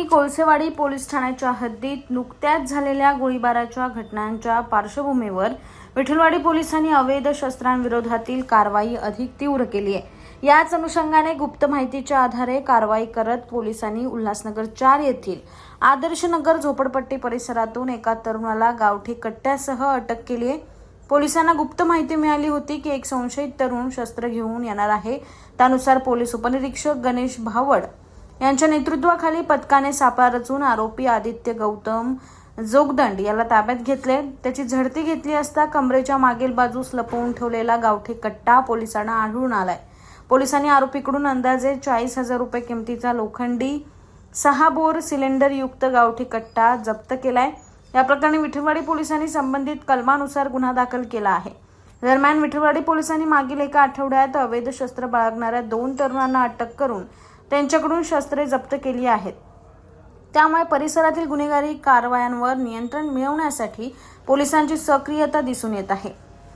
Thane Kolsewadi police ठाण्याच्या हद्दीत नुकत्याच झालेल्या गोळीबाराच्या घटनांच्या पार्श्वभूमीवर विठलवाडी पोलिसांनी अवैध शस्त्रांविरोधातील कारवाई अधिक तीव्र केली आहे। याच अनुषंगाने गुप्त माहितीच्या आधारे कारवाई करत पोलिसांनी उल्हासनगर 4 येथील आदर्श नगर झोपडपट्टी परिसरातून एका तरुणाला गावठी कट्ट्यासह अटक केली आहे। पोलिसांना गुप्त माहिती मिळाली होती की एक संशयित तरुण शस्त्र घेऊन येणार आहे। त्यानुसार पोलीस उपनिरीक्षक गणेश भावड यांच्या नेतृत्वाखाली पथकाने सापळा रचून आरोपी आदित्य गौतम जोगदंड याला ताब्यात घेतले। त्याची झडती घेतली असता कमरेच्या मागील बाजूस लपवून ठेवलेला गावठी कट्टा पोलिसांना आढळून आलाय। पोलिसांनी आरोपीकडून अंदाजे 40,000 रुपये किमतीचा लोखंडी 6 बोर सिलेंडर युक्त गावठी कट्टा जप्त केलाय। या प्रकरणी विठलवाडी पोलिसांनी संबंधित कलमानुसार गुन्हा दाखल केला आहे। दरम्यान विठलवाडी पोलिसांनी मागील एका आठवड्यात अवैध शस्त्र बाळगणाऱ्या 2 तरुणांना अटक करून त्यांच्याकडून शस्त्रे जप्त केली आहेत। त्यामुळे परिसरातील गुन्हेगारी कारवायांवर नियंत्रण मिळवण्यासाठी पोलिसांची सक्रियता दिसून येत आहे।